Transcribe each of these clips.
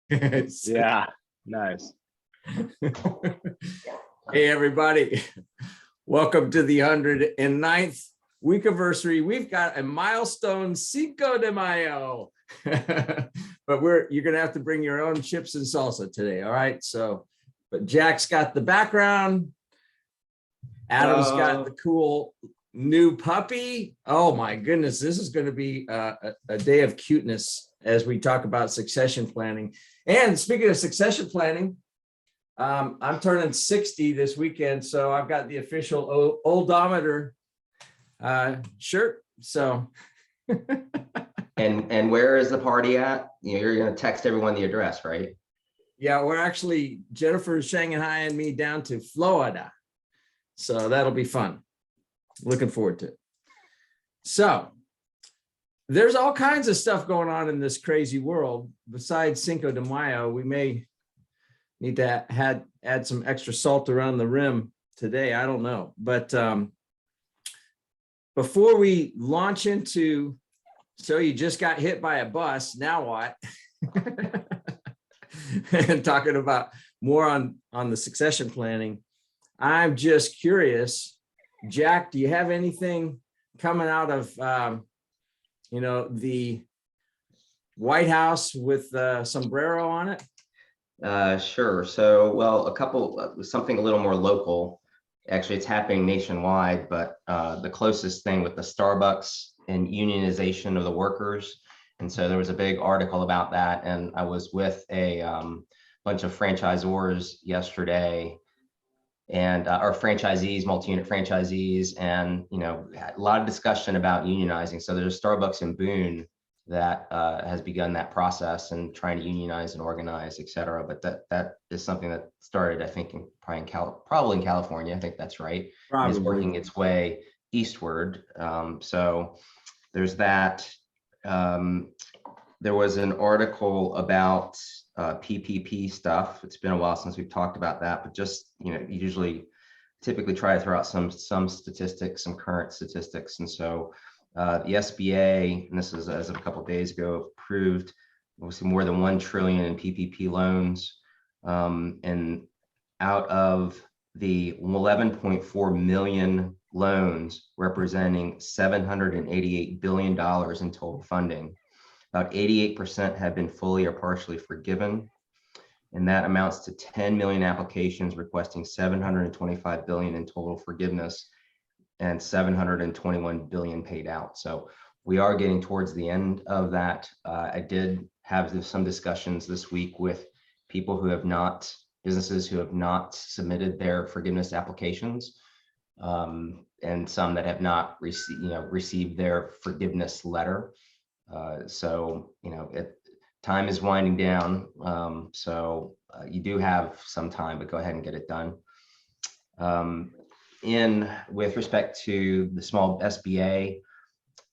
Yeah, nice. Hey, everybody. Welcome to the 109th week anniversary. We've got a milestone Cinco de Mayo. But you're going to have to bring your own chips and salsa today. All right. So, but Jack's got the background. Adam's got the cool new puppy. Oh my goodness. This is going to be a day of cuteness as we talk about succession planning. And speaking of succession planning, I'm turning 60 this weekend, so I've got the official oldometer shirt. So, and where is the party at? You're going to text everyone the address, right? Yeah, we're actually Jennifer's Shanghai me down to Florida, so that'll be fun. Looking forward to it. So, there's all kinds of stuff going on in this crazy world. Besides Cinco de Mayo, we may need to add some extra salt around the rim today. I don't know. But before we launch into, so you just got hit by a bus, now what? And talking about more on the succession planning, I'm just curious, Jack, do you have anything coming out of, the White House with sombrero on it? Sure. So, well, something a little more local. Actually, it's happening nationwide, but the closest thing with the Starbucks and unionization of the workers. And so there was a big article about that. And I was with a bunch of franchisors yesterday and our franchisees, multi-unit franchisees, and, had a lot of discussion about unionizing. So there's a Starbucks in Boone that has begun that process and trying to unionize and organize, et cetera. But that is something that started, I think, probably in California. I think that's right. Probably. It's working its way eastward. So there's that. There was an article about PPP stuff. It's been a while since we've talked about that, but just, you typically try to throw out some statistics, some current statistics. And so the SBA, and this is as of a couple of days ago, approved more than 1 trillion in PPP loans. And out of the 11.4 million loans, representing $788 billion in total funding, about 88% have been fully or partially forgiven. And that amounts to 10 million applications requesting $725 billion in total forgiveness and 721 billion paid out. So we are getting towards the end of that. I did have some discussions this week with businesses who have not submitted their forgiveness applications, and some that have not received their forgiveness letter. So time is winding down. So you do have some time, but go ahead and get it done. With respect to the small SBA,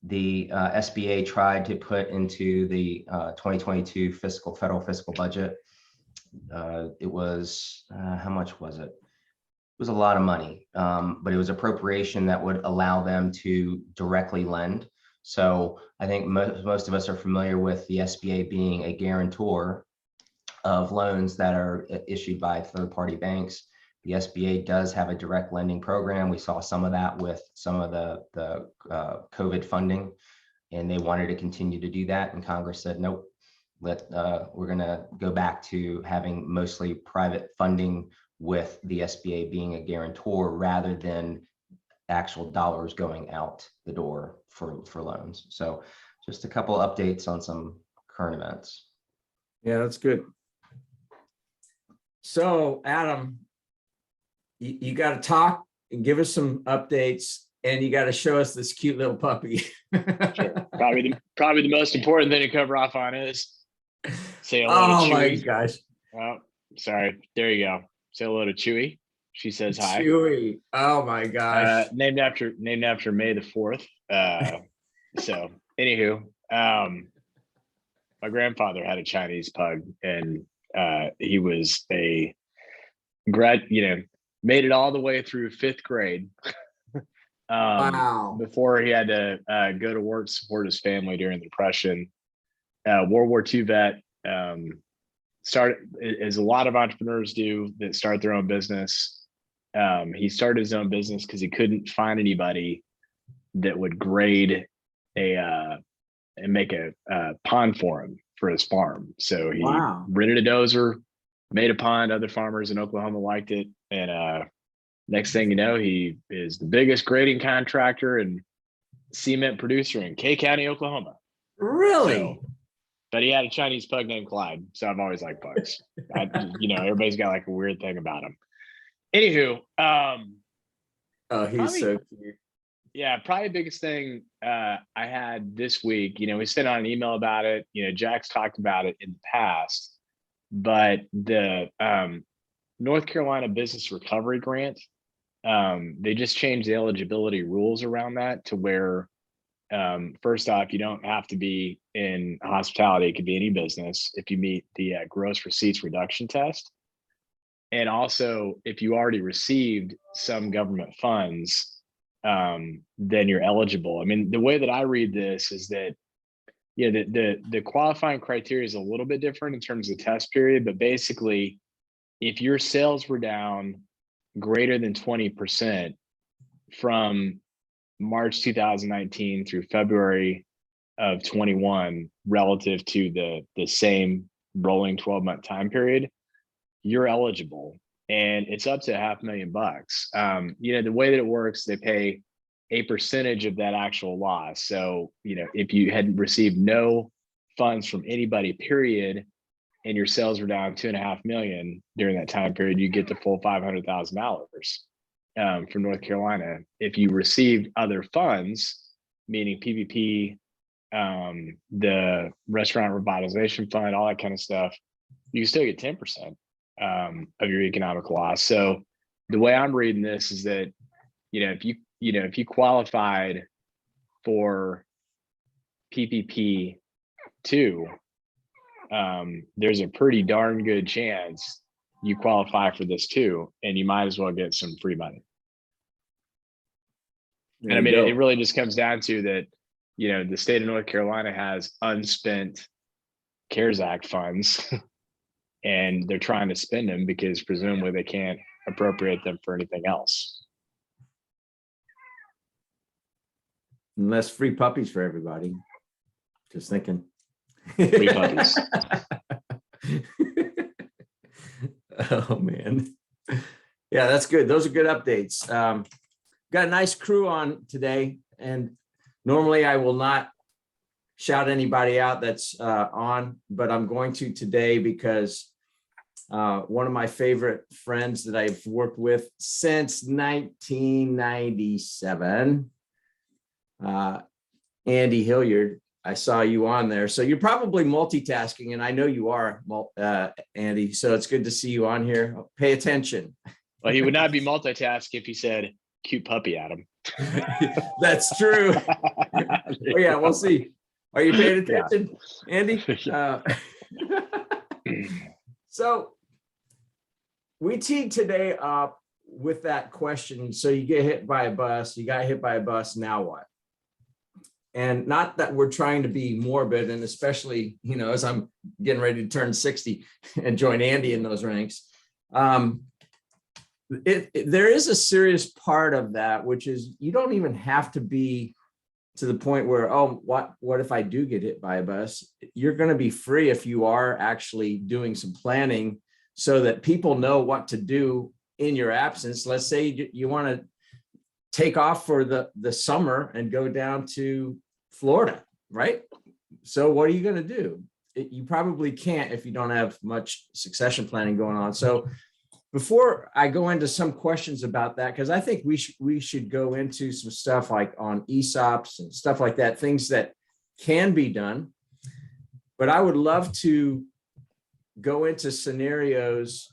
the SBA tried to put into the 2022 federal fiscal budget. It was, how much was it? It was a lot of money, but it was appropriation that would allow them to directly lend. So I think most of us are familiar with the SBA being a guarantor of loans that are issued by third-party banks. The SBA does have a direct lending program. We saw some of that with some of the COVID funding, and they wanted to continue to do that. And Congress said, nope, we're going to go back to having mostly private funding with the SBA being a guarantor rather than actual dollars going out the door for loans. So just a couple updates on some current events. Yeah, that's good. So Adam, you got to talk and give us some updates, and you got to show us this cute little puppy. Sure. Probably the most important thing to cover off on is say hello to Chewie. Oh my gosh. Oh, sorry. There you go. Say hello to Chewie. She says hi. Chewie. Oh my gosh. Named after May the 4th. So anywho, my grandfather had a Chinese pug, and he was made it all the way through 5th grade. Wow. Before he had to go to work to support his family during the Depression. World War II vet. started, as a lot of entrepreneurs do that start their own business. He started his own business because he couldn't find anybody that would grade and make a pond for him for his farm. So he rented a dozer, made a pond. Other farmers in Oklahoma liked it, and next thing you know, he is the biggest grading contractor and cement producer in Kay County, Oklahoma. Really? So, but he had a Chinese pug named Clyde, so I've always liked pugs. Everybody's got like a weird thing about him. Anywho, oh, he's so cute. Yeah, probably the biggest thing I had this week, we sent out an email about it. Jack's talked about it in the past, but the North Carolina Business Recovery Grant, they just changed the eligibility rules around that to where, first off, you don't have to be in hospitality. It could be any business if you meet the gross receipts reduction test. And also, if you already received some government funds, then you're eligible. I mean, the way that I read this is that, the qualifying criteria is a little bit different in terms of the test period, but basically, if your sales were down greater than 20% from March 2019 through February of 21 relative to the same rolling 12-month time period, you're eligible. And it's up to $500,000. The way that it works, they pay a percentage of that actual loss. So, if you had received no funds from anybody, period, and your sales were down $2.5 million during that time period, you get the full $500,000 from North Carolina. If you received other funds, meaning PPP, the restaurant revitalization fund, all that kind of stuff, you can still get 10% of your economic loss. So the way I'm reading this is that, if you qualified for PPP 2, there's a pretty darn good chance you qualify for this too, and you might as well get some free money. And I mean, it really just comes down to that, the state of North Carolina has unspent CARES Act funds and they're trying to spend them because presumably they can't appropriate them for anything else. Unless free puppies for everybody. Just thinking. Free puppies. Oh man. Yeah, that's good. Those are good updates. Got a nice crew on today, and normally I will not shout anybody out that's on, but I'm going to today because one of my favorite friends that I've worked with since 1997, Andy Hilliard. I saw you on there. So you're probably multitasking, and I know you are, Andy. So it's good to see you on here. Pay attention. Well, he would not be multitasking if he said cute puppy at him. That's true. Oh, yeah, we'll see. Are you paying attention, Andy? So we teed today up with that question. So you get hit by a bus, you got hit by a bus, now what? And not that we're trying to be morbid, and especially, as I'm getting ready to turn 60 and join Andy in those ranks, there is a serious part of that, which is you don't even have to be to the point where, oh, what if I do get hit by a bus? You're going to be free if you are actually doing some planning so that people know what to do in your absence. Let's say you want to take off for the summer and go down to Florida, right? So what are you going to do? You probably can't if you don't have much succession planning going on. So before I go into some questions about that, because I think we should go into some stuff like on ESOPs and stuff like that, things that can be done. But I would love to go into scenarios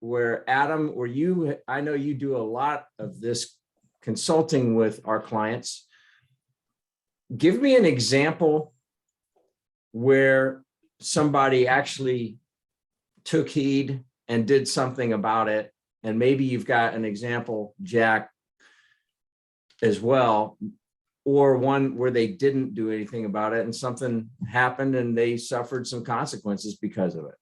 where Adam, or you, I know you do a lot of this consulting with our clients. Give me an example where somebody actually took heed and did something about it. And maybe you've got an example, Jack, as well, or one where they didn't do anything about it and something happened and they suffered some consequences because of it.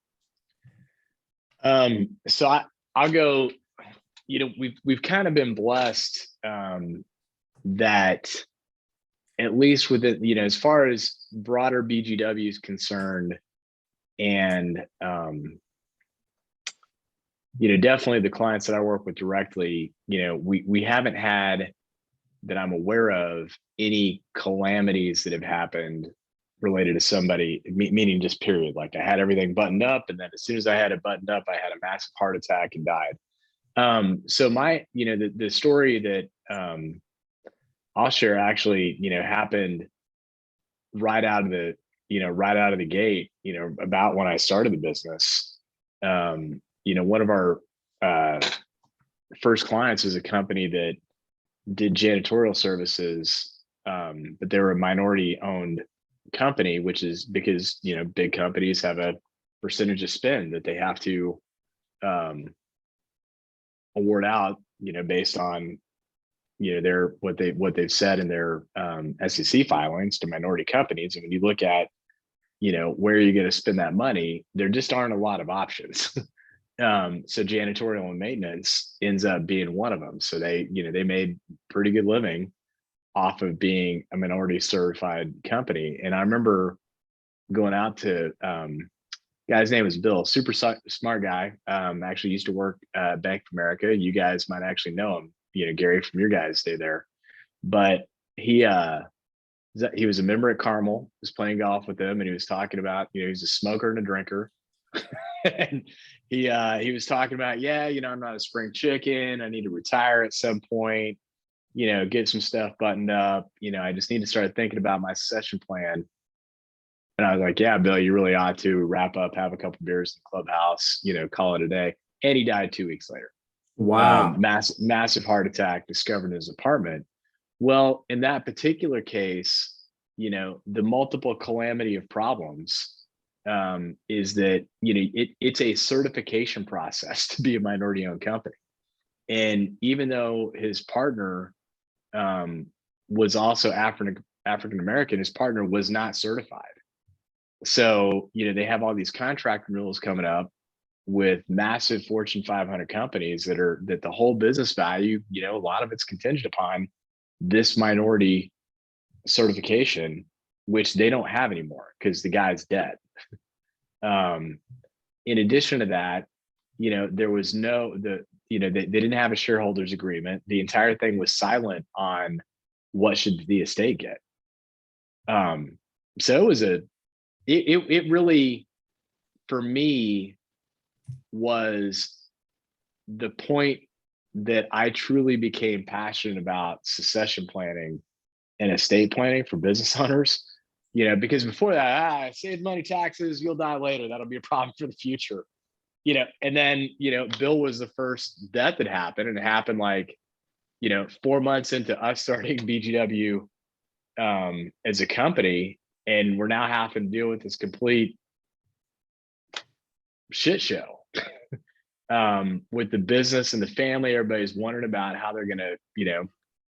So I'll go, we've kind of been blessed that at least with it, as far as broader BGW is concerned, and definitely the clients that I work with directly, we haven't had, that I'm aware of, any calamities that have happened related to somebody, meaning just period. Like I had everything buttoned up, and then as soon as I had it buttoned up, I had a massive heart attack and died. So the story that I'll share actually, happened right out of the gate, about when I started the business. One of our first clients was a company that did janitorial services, but they were a minority owned company, which is because, big companies have a percentage of spend that they have to award out, based on, their what they've said in their SEC filings to minority companies. And when you look at, where you're going to spend that money, there just aren't a lot of options. So janitorial and maintenance ends up being one of them. So they made pretty good living off of being a minority certified company. And I remember going out to, guy's name is Bill, super smart guy. Actually used to work at Bank of America. You guys might actually know him, Gary, from your guys' stay there. But he was a member at Carmel, was playing golf with them, and he was talking about, he's a smoker and a drinker. And he was talking about, I'm not a spring chicken. I need to retire at some point, get some stuff buttoned up. I just need to start thinking about my succession plan. And I was like, yeah, Bill, you really ought to wrap up, have a couple beers in the clubhouse, call it a day. And he died 2 weeks later. Wow. Massive heart attack discovered in his apartment. Well, in that particular case, the multiple calamity of problems is that, it's a certification process to be a minority owned company. And even though his partner was also African American, his partner was not certified. So, they have all these contract renewals coming up with massive Fortune 500 companies that the whole business value, a lot of it's contingent upon this minority certification, which they don't have anymore because the guy's dead. In addition to that, there was they didn't have a shareholders agreement. The entire thing was silent on what should the estate get. So it was it really, for me, was the point that I truly became passionate about succession planning and estate planning for business owners. Because before that, save money, taxes, you'll die later. That'll be a problem for the future. And then, Bill was the first death that happened, and it happened like, 4 months into us starting BGW as a company. And we're now having to deal with this complete shit show with the business and the family. Everybody's wondering about how they're going to,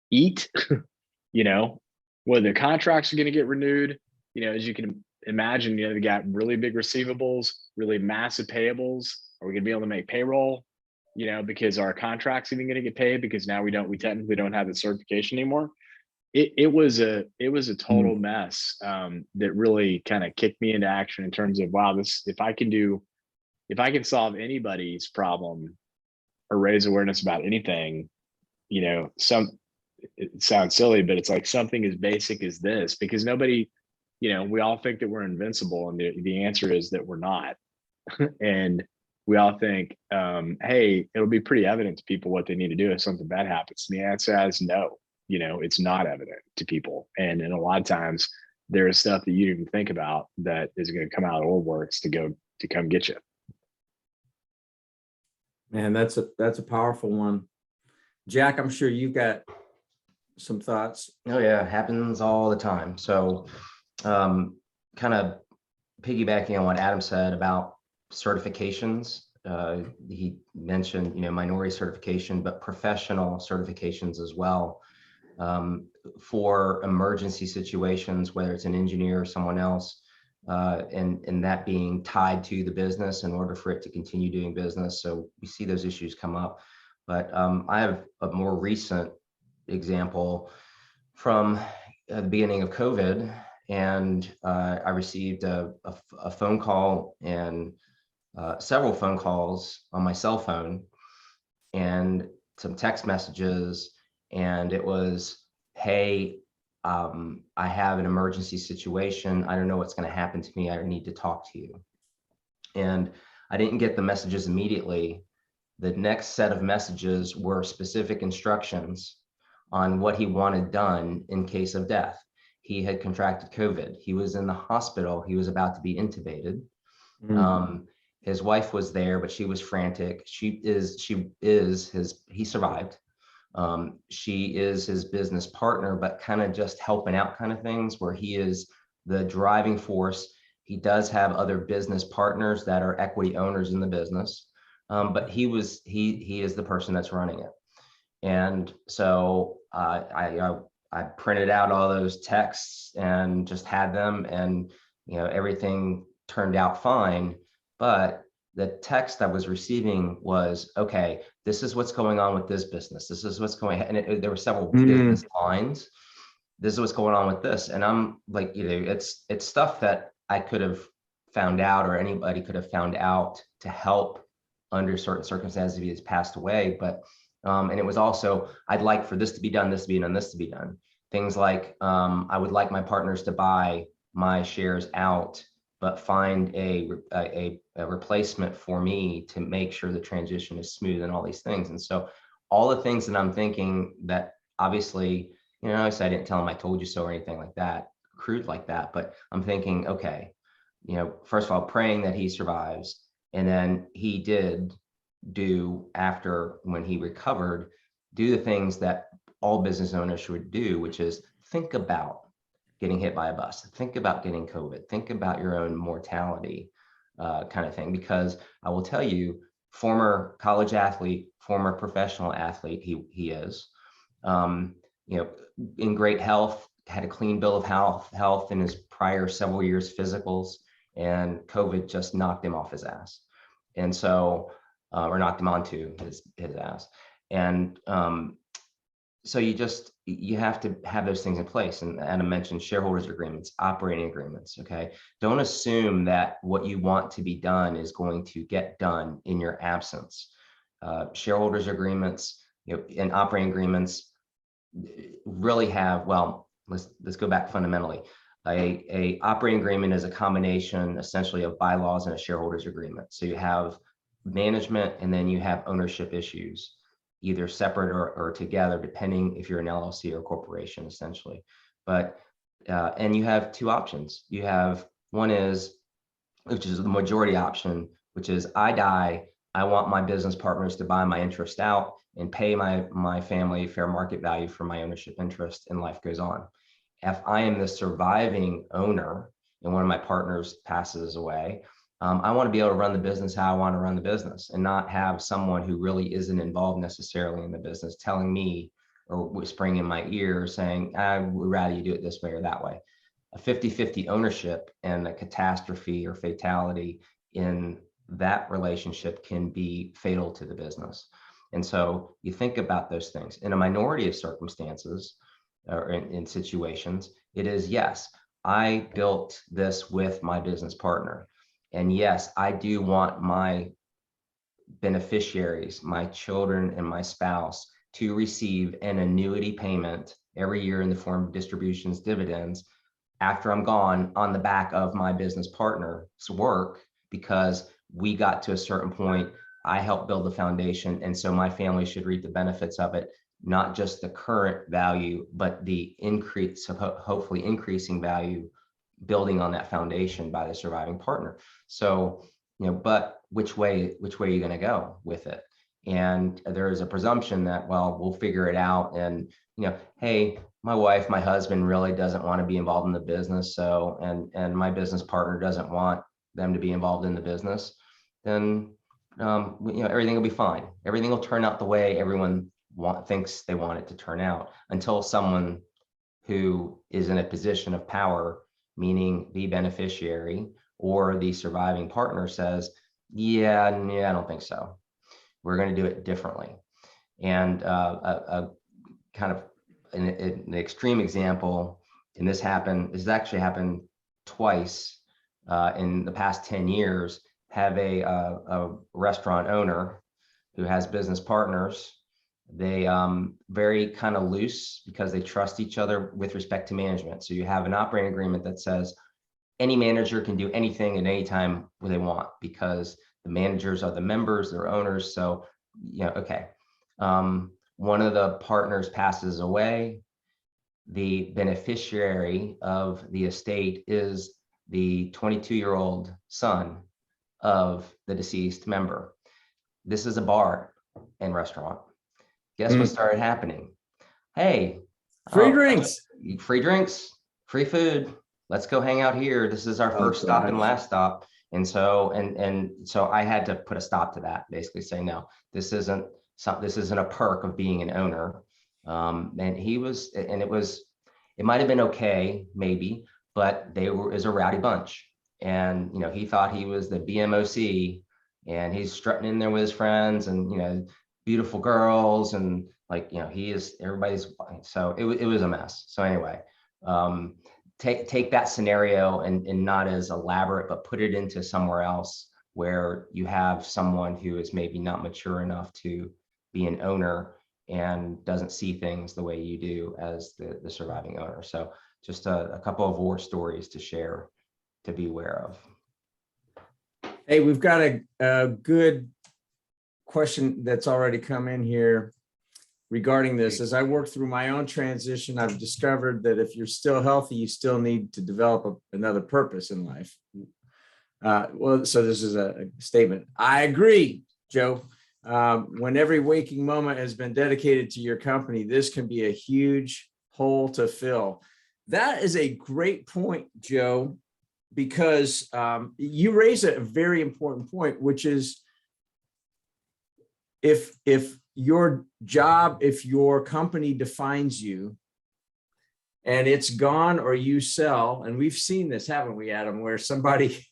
eat, whether the contracts are going to get renewed. As you can imagine, they got really big receivables, really massive payables. Are we going to be able to make payroll? Because our contracts even going to get paid, because now we technically don't have the certification anymore. It was a total mess that really kind of kicked me into action in terms of, wow, if I can solve anybody's problem or raise awareness about anything, it sounds silly, but it's like something as basic as this, because nobody, we all think that we're invincible, and the answer is that we're not. And we all think, hey, it'll be pretty evident to people what they need to do if something bad happens. And the answer is no. It's not evident to people. And a lot of times there is stuff that you didn't even think about that is going to come out of the woodworks to come get you. Man, that's a powerful one. Jack, I'm sure you've got some thoughts. Oh yeah, it happens all the time. So kind of piggybacking on what Adam said about certifications, he mentioned, minority certification, but professional certifications as well, for emergency situations, whether it's an engineer or someone else. and that being tied to the business in order for it to continue doing business. So we see those issues come up. But I have a more recent example from the beginning of COVID, and I received a phone call and several phone calls on my cell phone and some text messages, and it was, hey, I have an emergency situation. I don't know what's going to happen to me. I need to talk to you. And I didn't get the messages immediately. The next set of messages were specific instructions on what he wanted done in case of death. He had contracted COVID. He was in the hospital. He was about to be intubated. His wife was there, but she was frantic. He survived. She is his business partner, but kind of just helping out kind of things, where he is the driving force. He does have other business partners that are equity owners in the business, but he is the person that's running it. And so I printed out all those texts and just had them, and everything turned out fine. But the text I was receiving was, okay, this is what's going on with this business. This is what's going on. And there were several business lines. This is what's going on with this. And I'm like, it's stuff that I could have found out, or anybody could have found out to help under certain circumstances if he has passed away. But, and it was also, I'd like for this to be done, this to be done, this to be done. Things like, I would like my partners to buy my shares out, but find a replacement for me to make sure the transition is smooth and all these things. And so all the things that I'm thinking that obviously, I didn't tell him I told you so or anything like that, crude like that, but I'm thinking, okay, first of all, praying that he survives. And then he did do, after, when he recovered, do the things that all business owners should do, which is think about getting hit by a bus, think about getting COVID, think about your own mortality, kind of thing. Because I will tell you, former college athlete, former professional athlete, he is, in great health, had a clean bill of health in his prior several years physicals, and COVID just knocked him off his ass. And so, or knocked him onto his ass. And so you have to have those things in place. And Adam mentioned shareholders agreements, operating agreements. Okay. Don't assume that what you want to be done is going to get done in your absence. Shareholders agreements, and operating agreements really have, well, let's go back fundamentally. A operating agreement is a combination essentially of bylaws and a shareholders agreement. So you have management, and then you have ownership issues, either separate or together, depending if you're an LLC or corporation, essentially. But, and you have two options. You have, one is, which is the majority option, which is, I die, I want my business partners to buy my interest out and pay my family fair market value for my ownership interest, and life goes on. If I am the surviving owner and one of my partners passes away, I want to be able to run the business how I want to run the business, and not have someone who really isn't involved necessarily in the business telling me or whispering in my ear saying, I would rather you do it this way or that way. A 50-50 ownership and a catastrophe or fatality in that relationship can be fatal to the business. And so you think about those things. In a minority of circumstances or in situations, it is, yes, I built this with my business partner. And yes, I do want my beneficiaries, my children and my spouse, to receive an annuity payment every year in the form of distributions, dividends, after I'm gone, on the back of my business partner's work, because we got to a certain point, I helped build the foundation, and so my family should reap the benefits of it, not just the current value, but the increase, hopefully increasing value, building on that foundation by the surviving partner. So, but which way are you going to go with it? And there is a presumption that, well, we'll figure it out. And, hey, my wife, my husband really doesn't want to be involved in the business. So, and my business partner doesn't want them to be involved in the business. Then, everything will be fine. Everything will turn out the way everyone thinks they want it to turn out, until someone who is in a position of power meaning the beneficiary or the surviving partner says, yeah, I don't think so. We're going to do it differently. And a kind of an extreme example, and this actually happened twice in the past 10 years, have a restaurant owner who has business partners. They very kind of loose because they trust each other with respect to management. So you have an operating agreement that says any manager can do anything at any time they want because the managers are the members, they're owners. So, okay. One of the partners passes away. The beneficiary of the estate is the 22-year-old son of the deceased member. This is a bar and restaurant. Guess what started happening? Hey, free drinks, free food. Let's go hang out here. This is our first stop and last stop. And so, so I had to put a stop to that, basically say, no, this isn't a perk of being an owner. And it might've been okay, maybe, but is a rowdy bunch. And, he thought he was the BMOC and he's strutting in there with his friends and, beautiful girls and everybody's, so it was a mess. So anyway, take that scenario and not as elaborate, but put it into somewhere else where you have someone who is maybe not mature enough to be an owner and doesn't see things the way you do as the surviving owner. So just a couple of war stories to share, to be aware of. Hey, we've got a good question that's already come in here regarding this. As I work through my own transition, I've discovered that if you're still healthy, you still need to develop another purpose in life. So this is a statement. I agree, Joe. When every waking moment has been dedicated to your company, this can be a huge hole to fill. That is a great point, Joe, because you raise a very important point, which is if your job, if your company defines you and it's gone or you sell, and we've seen this, haven't we, Adam, where somebody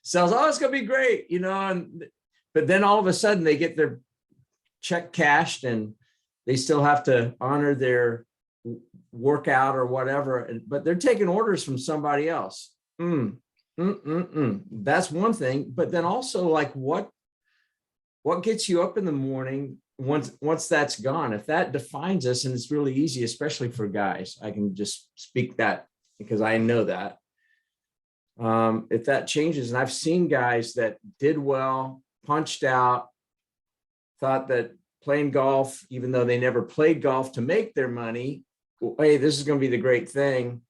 sells, oh, it's going to be great, but then all of a sudden they get their check cashed and they still have to honor their workout or whatever, but they're taking orders from somebody else. That's one thing. But then also, like, what gets you up in the morning once that's gone? If that defines us, and it's really easy, especially for guys, I can just speak that because I know that. If that changes, and I've seen guys that did well, punched out, thought that playing golf, even though they never played golf to make their money, hey, this is going to be the great thing,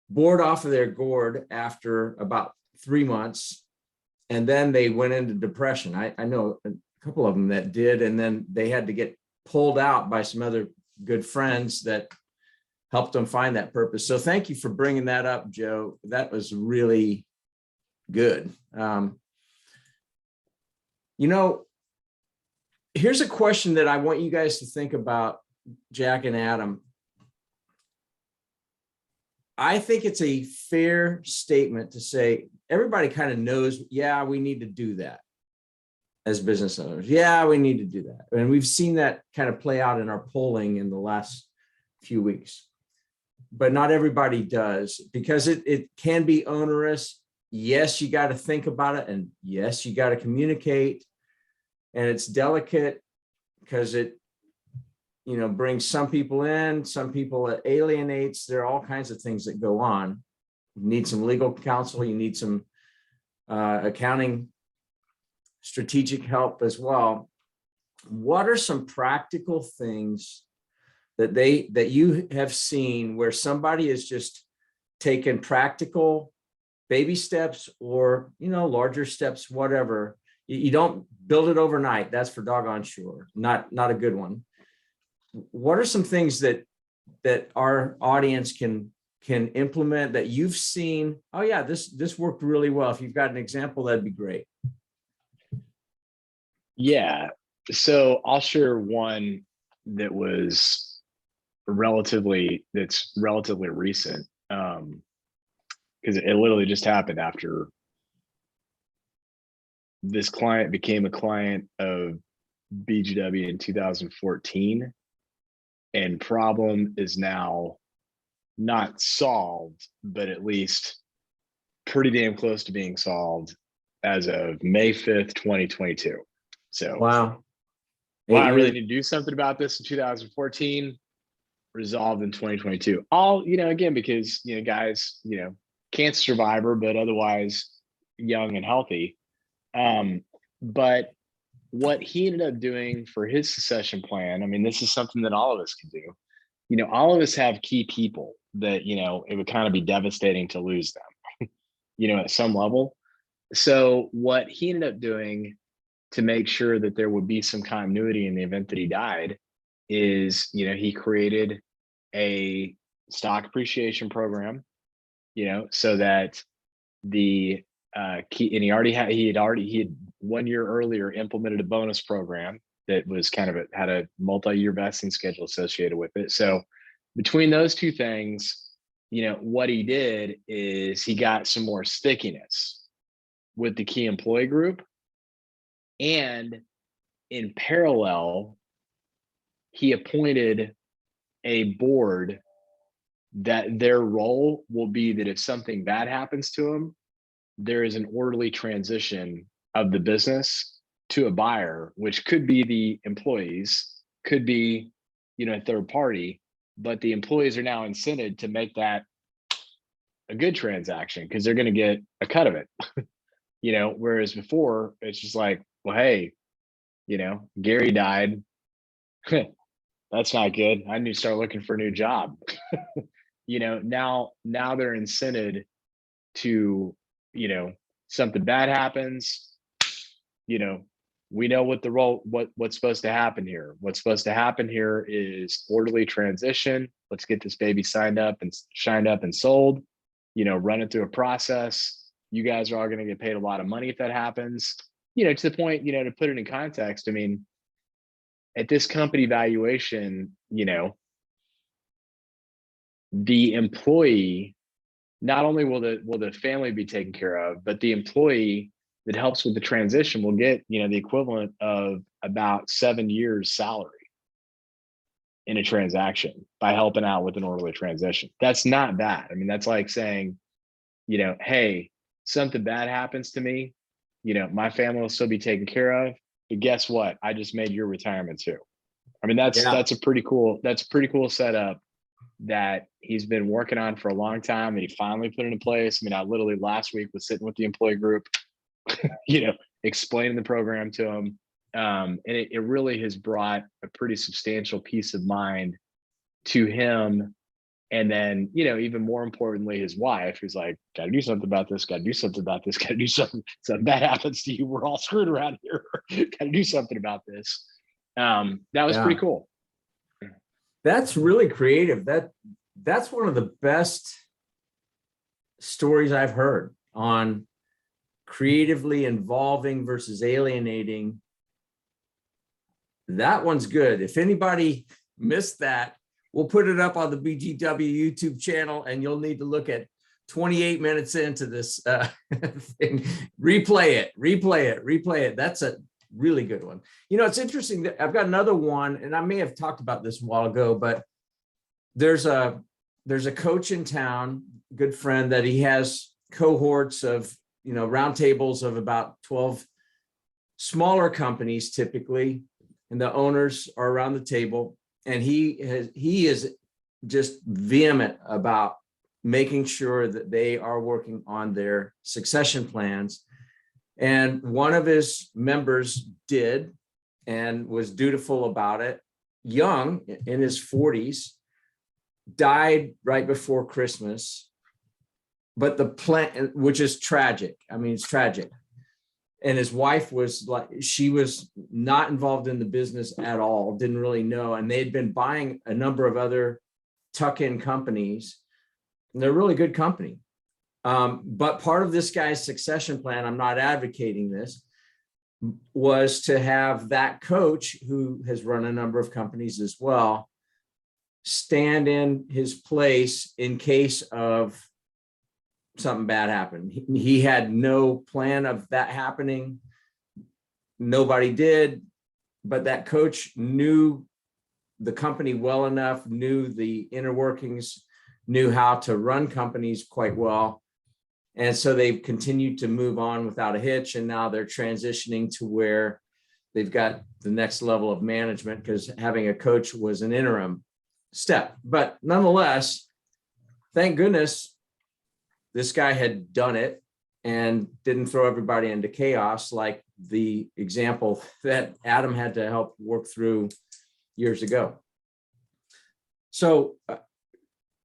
bored off of their gourd after about 3 months. And then they went into depression. I know a couple of them that did, and then they had to get pulled out by some other good friends that helped them find that purpose. So thank you for bringing that up, Joe. That was really good. Here's a question that I want you guys to think about, Jack and Adam. I think it's a fair statement to say everybody kind of knows, yeah, we need to do that as business owners. Yeah, we need to do that. And we've seen that kind of play out in our polling in the last few weeks. But not everybody does, because it can be onerous. Yes, you got to think about it. And yes, you got to communicate. And it's delicate because it brings some people in, some people it alienates. There are all kinds of things that go on. You need some legal counsel. You need some accounting, strategic help as well. What are some practical things that you have seen where somebody has just taken practical baby steps or, larger steps, whatever? You don't build it overnight. That's for doggone sure. Not a good one. What are some things that our audience can implement that you've seen? Oh yeah, this worked really well. If you've got an example, that'd be great. Yeah. So I'll share one that's relatively recent. Because because it literally just happened after this client became a client of BGW in 2014, and problem is now not solved, but at least pretty damn close to being solved as of May 5th, 2022. So Wow. well, I really need to do something about this in 2014, resolved in 2022. All, again, because, guys, cancer survivor, but otherwise young and healthy. But what he ended up doing for his succession plan, I mean, this is something that all of us can do. All of us have key people that, it would kind of be devastating to lose them, at some level. So what he ended up doing to make sure that there would be some continuity in the event that he died is, he created a stock appreciation program, so that the key, and he had 1 year earlier implemented a bonus program that was kind of had a multi-year vesting schedule associated with it. So between those two things, what he did is he got some more stickiness with the key employee group. And in parallel, he appointed a board that their role will be that if something bad happens to him, there is an orderly transition of the business to a buyer, which could be the employees, could be, a third party, but the employees are now incented to make that a good transaction because they're going to get a cut of it. Whereas before it's just like, well, hey, Gary died. That's not good. I need to start looking for a new job. Now they're incented to, something bad happens, we know what the role, what's supposed to happen here. What's supposed to happen here is orderly transition. Let's get this baby signed up and shined up and sold, run it through a process. You guys are all going to get paid a lot of money if that happens, to the point, to put it in context. I mean, at this company valuation, the employee, not only will the family be taken care of, but the employee that helps with the transition will get, the equivalent of about 7 years salary in a transaction by helping out with an orderly transition. That's not bad. I mean, that's like saying, hey, something bad happens to me, my family will still be taken care of, but guess what? I just made your retirement too. I mean, that's a pretty cool setup that he's been working on for a long time, and he finally put it in place. I mean, I literally last week was sitting with the employee group, explaining the program to him. And it really has brought a pretty substantial peace of mind to him. And then, even more importantly, his wife, who's like, gotta do something about this, gotta do something about this, gotta do something. Something bad happens to you, we're all screwed around here. Gotta do something about this. That was pretty cool. That's really creative. That's one of the best stories I've heard on creatively involving versus alienating. That one's good. If anybody missed that, we'll put it up on the BGW YouTube channel, and you'll need to look at 28 minutes into this thing. Replay it. That's a really good one. It's interesting that I've got another one, and I may have talked about this a while ago, but there's a coach in town, good friend, that he has cohorts of, roundtables of about 12 smaller companies typically, and the owners are around the table. And he is just vehement about making sure that they are working on their succession plans. And one of his members did and was dutiful about it, young, in his 40s, died right before Christmas. But the plan, which is tragic. I mean, it's tragic. And his wife was she was not involved in the business at all, didn't really know. And they had been buying a number of other tuck-in companies, and they're really good company. But part of this guy's succession plan, I'm not advocating this, was to have that coach, who has run a number of companies as well, stand in his place in case of something bad happened. He had no plan of that happening. Nobody did, but that coach knew the company well enough, knew the inner workings, knew how to run companies quite well. And so they've continued to move on without a hitch. And now they're transitioning to where they've got the next level of management, because having a coach was an interim step. But nonetheless, thank goodness this guy had done it and didn't throw everybody into chaos like the example that Adam had to help work through years ago. So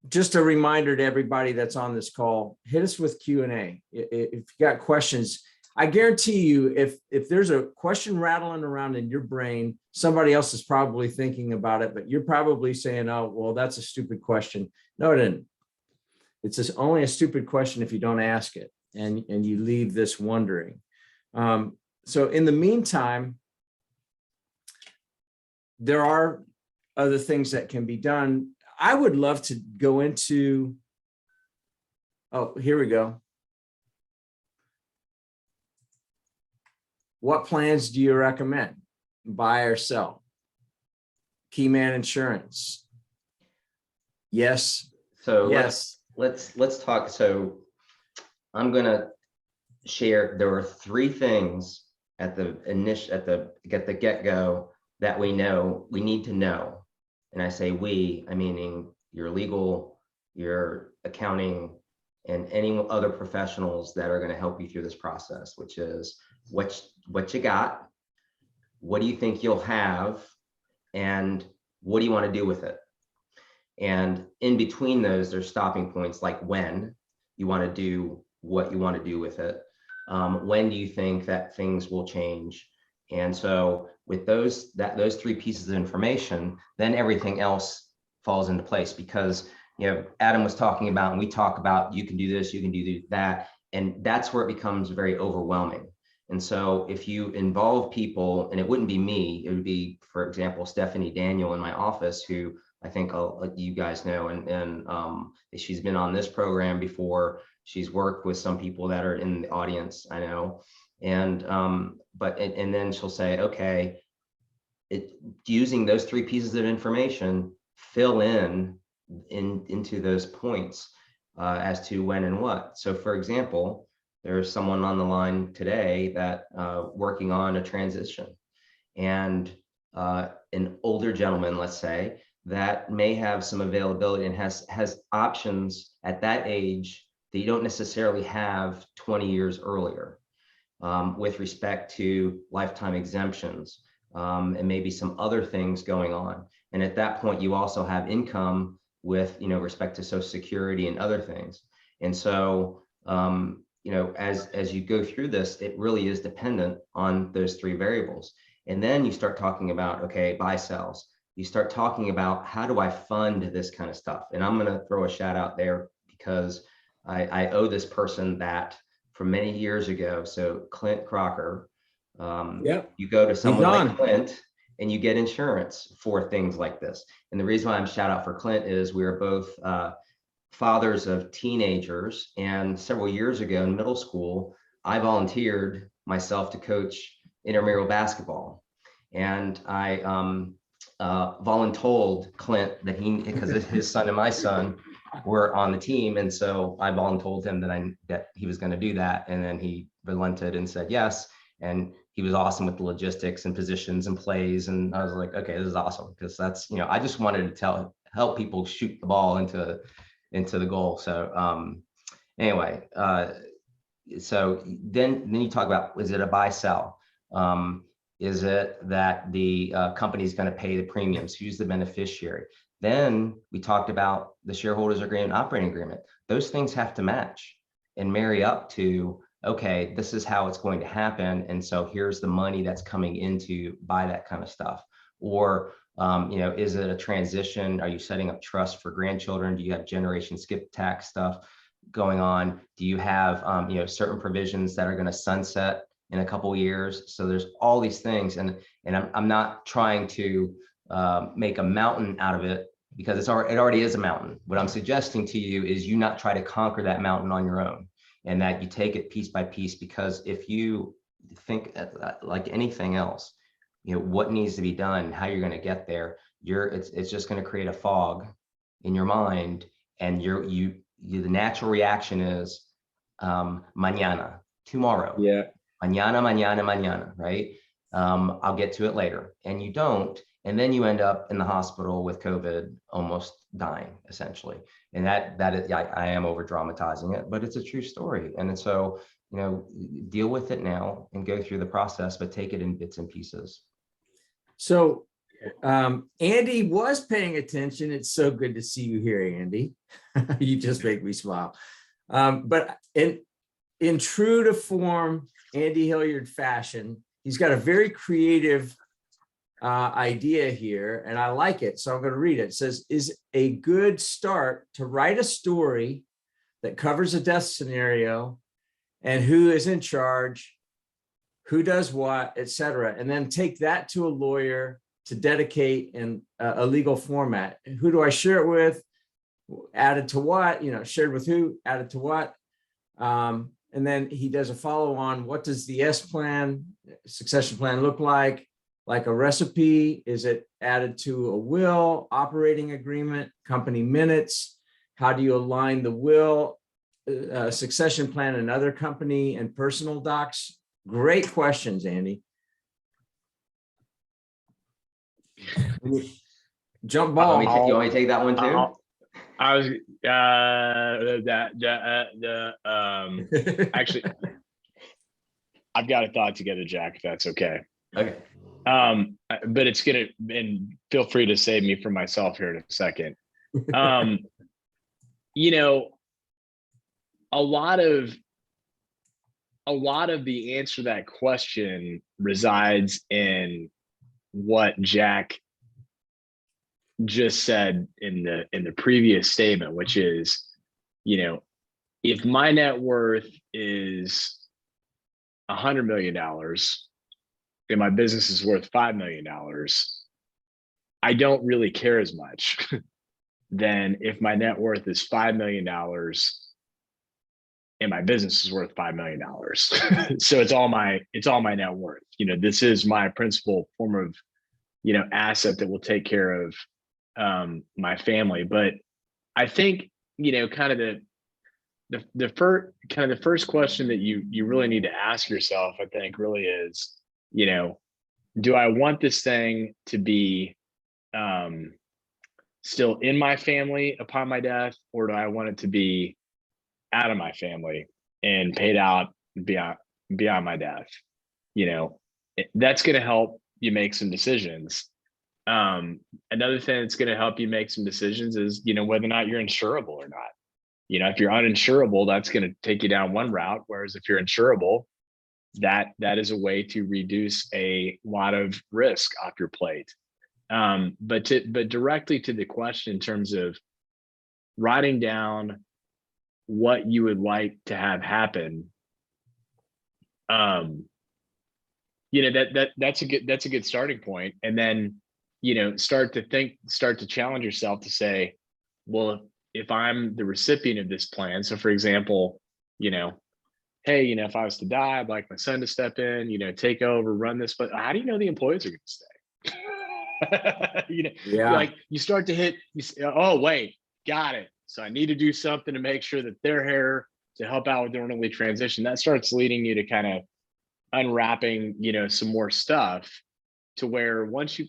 just a reminder to everybody that's on this call, hit us with Q&A. If you got questions, I guarantee you, if there's a question rattling around in your brain, somebody else is probably thinking about it, but you're probably saying, oh, well, that's a stupid question. No, it isn't. It's just only a stupid question if you don't ask it and you leave this wondering. So in the meantime, there are other things that can be done. I would love to go into, oh, here we go. What plans do you recommend? Buy or sell? Keyman Insurance. Yes. So yes. let's talk. So I'm gonna share. There are three things at the get-go that we need to know. And I say we, I meaning your legal, your accounting, and any other professionals that are going to help you through this process, which is what you got, what do you think you'll have, and what do you want to do with it? And in between those, there's stopping points like when you want to do what you want to do with it. When do you think that things will change? And so with those three pieces of information, then everything else falls into place, because Adam was talking about, and we talk about, you can do this, you can do that, and that's where it becomes very overwhelming. And so if you involve people, and it wouldn't be me, it would be, for example, Stephanie Daniel in my office, who I think you guys know, and she's been on this program before. She's worked with some people that are in the audience, I know. And then she'll say, okay, using those three pieces of information, fill into those points as to when and what. So for example, there's someone on the line today that working on a transition, and an older gentleman, let's say, that may have some availability and has options at that age that you don't necessarily have 20 years earlier. With respect to lifetime exemptions, and maybe some other things going on. And at that point, you also have income with, respect to Social Security and other things. And so, as you go through this, it really is dependent on those three variables. And then you start talking about, okay, buy sells. You start talking about, how do I fund this kind of stuff? And I'm going to throw a shout out there, because I owe this person that from many years ago. So Clint Crocker, you go to someone like Clint and you get insurance for things like this. And the reason why I'm shout out for Clint is we are both fathers of teenagers. And several years ago in middle school, I volunteered myself to coach intramural basketball. And I voluntold Clint that because his son and my son were on the team. And so I voluntold him that he was going to do that. And then he relented and said yes. And he was awesome with the logistics and positions and plays. And I was like, okay, this is awesome, because that's, I just wanted to help people shoot the ball into the goal. So anyway, so then you talk about, is it a buy sell? Is it that the company is going to pay the premiums? Who's the beneficiary? Then we talked about the shareholders agreement, operating agreement. Those things have to match and marry up to, okay, this is how it's going to happen. And so here's the money that's coming in to buy that kind of stuff. Or, is it a transition? Are you setting up trust for grandchildren? Do you have generation skip tax stuff going on? Do you have, certain provisions that are going to sunset in a couple of years? So there's all these things. And I'm not trying to make a mountain out of it, because it already is a mountain. What I'm suggesting to you is you not try to conquer that mountain on your own, and that you take it piece by piece, because if you think like anything else, what needs to be done, how you're going to get there, it's just going to create a fog in your mind, and the natural reaction is mañana, tomorrow. Yeah. Mañana, right? I'll get to it later. And you don't, and then you end up in the hospital with COVID, almost dying, essentially. And that is, I am over dramatizing it, but it's a true story. And so, deal with it now and go through the process, but take it in bits and pieces. So Andy was paying attention. It's so good to see you here, Andy. You just make me smile. But in true to form Andy Hilliard fashion, he's got a very creative idea here, and I like it. So I'm going to read it. It says, is a good start to write a story that covers a death scenario and who is in charge, who does what, etc., and then take that to a lawyer to dedicate in a legal format. Who do I share it with? Added to what? Shared with who? Added to what? And then he does a follow on. What does the succession plan look like? Like a recipe? Is it added to a will, operating agreement, company minutes? How do you align the will, succession plan, and other company and personal docs? Great questions, Andy. Jump ball. You want me to take that one too? I was actually, I've got a thought together, Jack, if that's okay. Okay. But it's gonna, and feel free to save me from myself here in a second. A lot of the answer to that question resides in what Jack just said in the previous statement, which is, if my net worth is $100 million and my business is worth $5 million, I don't really care as much than if my net worth is $5 million and my business is worth $5 million. So it's all my net worth. This is my principal form of, asset that will take care of my family. But I think, kind of the first question that you really need to ask yourself, I think, really is, do I want this thing to be still in my family upon my death, or do I want it to be out of my family and paid out beyond my death? That's going to help you make some decisions. Another thing that's going to help you make some decisions is, whether or not you're insurable or not. If you're uninsurable, that's going to take you down one route. Whereas if you're insurable, that is a way to reduce a lot of risk off your plate. But directly to the question in terms of writing down what you would like to have happen, that's a good starting point. And then, start to challenge yourself to say, well, if I'm the recipient of this plan, so for example, hey, if I was to die, I'd like my son to step in, take over, run this, but how do you know the employees are going to stay? Yeah. Like you start to hit, oh, wait, got it. So I need to do something to make sure that they're here to help out with the orderly transition. That starts leading you to kind of unwrapping, some more stuff, to where once you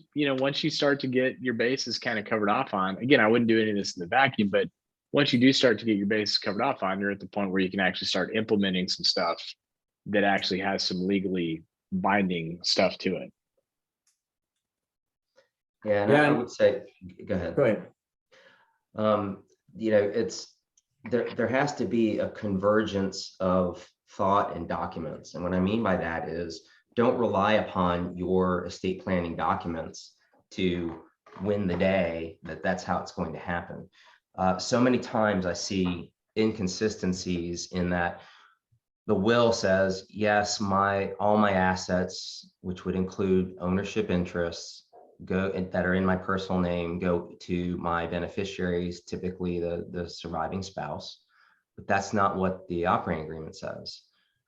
start to get your bases kind of covered off on, again, I wouldn't do any of this in the vacuum, but once you do start to get your bases covered off on, you're at the point where you can actually start implementing some stuff that actually has some legally binding stuff to it. Yeah, and I would say, go ahead. Go ahead. There has to be a convergence of thought and documents. And what I mean by that is, don't rely upon your estate planning documents to win the day, that's how it's going to happen. So many times I see inconsistencies in that the will says, yes, all my assets, which would include ownership interests, that are in my personal name go to my beneficiaries, typically the surviving spouse. But that's not what the operating agreement says.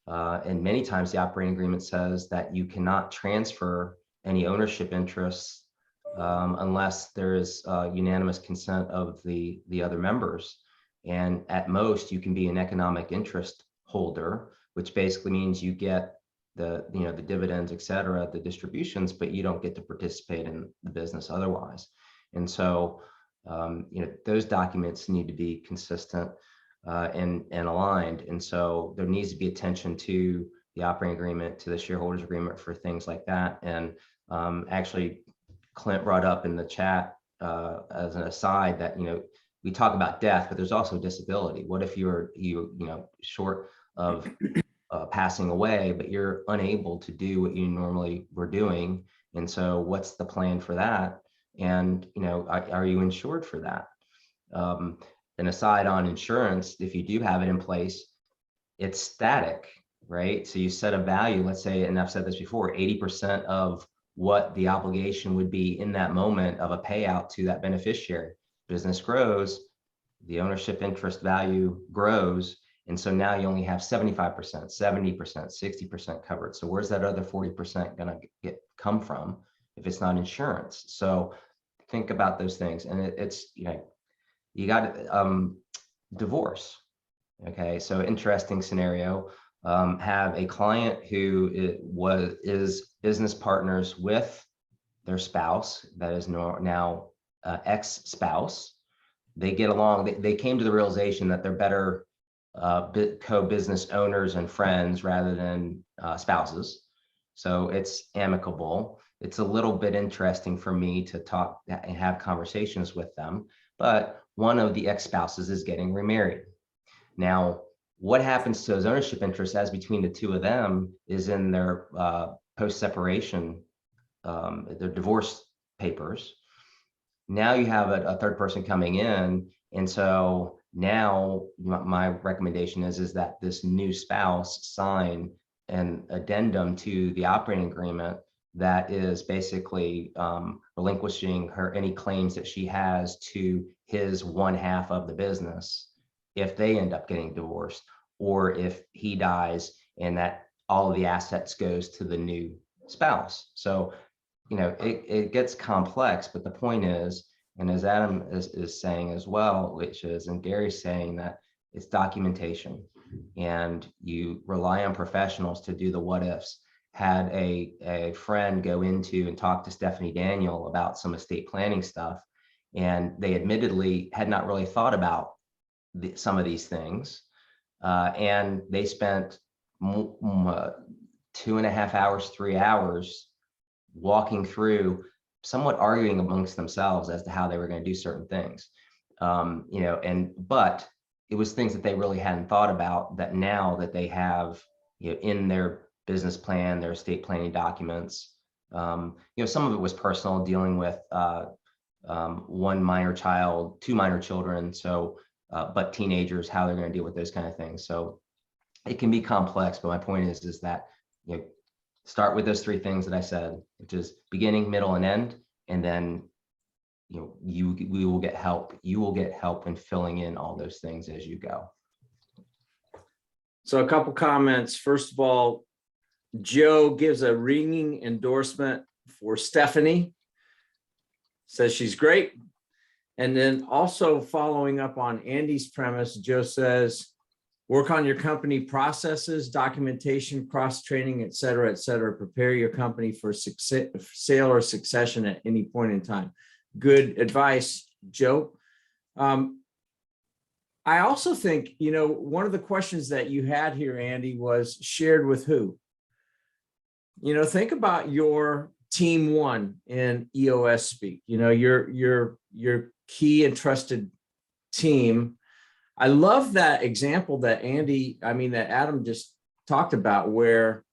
And many times the operating agreement says that you cannot transfer any ownership interests unless there is unanimous consent of the other members. And at most, you can be an economic interest holder, which basically means you get the dividends, et cetera, the distributions, but you don't get to participate in the business otherwise. And so, those documents need to be consistent and aligned. And so there needs to be attention to the operating agreement, to the shareholders agreement for things like that. And actually, Clint brought up in the chat as an aside that, we talk about death, but there's also disability. What if you're short of passing away, but you're unable to do what you normally were doing? And so what's the plan for that? And, are you insured for that? An aside on insurance, if you do have it in place, it's static, right? So you set a value, let's say, and I've said this before, 80% of what the obligation would be in that moment of a payout to that beneficiary. Business grows, the ownership interest value grows. And so now you only have 75%, 70%, 60% covered. So where's that other 40% going to come from if it's not insurance? So think about those things. And it's, you got divorce. Okay, so interesting scenario. Have a client who is business partners with their spouse that is now ex-spouse. They get along. They came to the realization that they're better co-business owners and friends rather than spouses. So it's amicable. It's a little bit interesting for me to talk and have conversations with them. But one of the ex-spouses is getting remarried. Now, what happens to those ownership interests as between the two of them is in their post-separation, their divorce papers. Now you have a third person coming in. And so now my recommendation is that this new spouse sign an addendum to the operating agreement that is basically relinquishing any claims that she has to his one half of the business if they end up getting divorced, or if he dies and that all of the assets goes to the new spouse. So, it gets complex, but the point is, and as Adam is saying as well, which is, and Gary's saying, that it's documentation and you rely on professionals to do the what ifs. Had a friend go into and talk to Stephanie Daniel about some estate planning stuff, and they admittedly had not really thought about some of these things. And they spent 2.5 hours, 3 hours walking through, somewhat arguing amongst themselves as to how they were going to do certain things. But it was things that they really hadn't thought about that now that they have, in their business plan, their estate planning documents. Some of it was personal, dealing with one minor child, 2 minor children. So, but teenagers, how they're going to deal with those kind of things. So it can be complex, but my point is that, start with those 3 things that I said, which is beginning, middle, and end. And then, we will get help. You will get help in filling in all those things as you go. So a couple comments. First of all, Joe gives a ringing endorsement for Stephanie, says she's great. And then also following up on Andy's premise, Joe says, work on your company processes, documentation, cross-training, et cetera, et cetera. Prepare your company for sale or succession at any point in time. Good advice, Joe. I also think, one of the questions that you had here, Andy, was shared with who? Think about your team one in EOS speak, your key and trusted team. I love that example that that Adam just talked about, where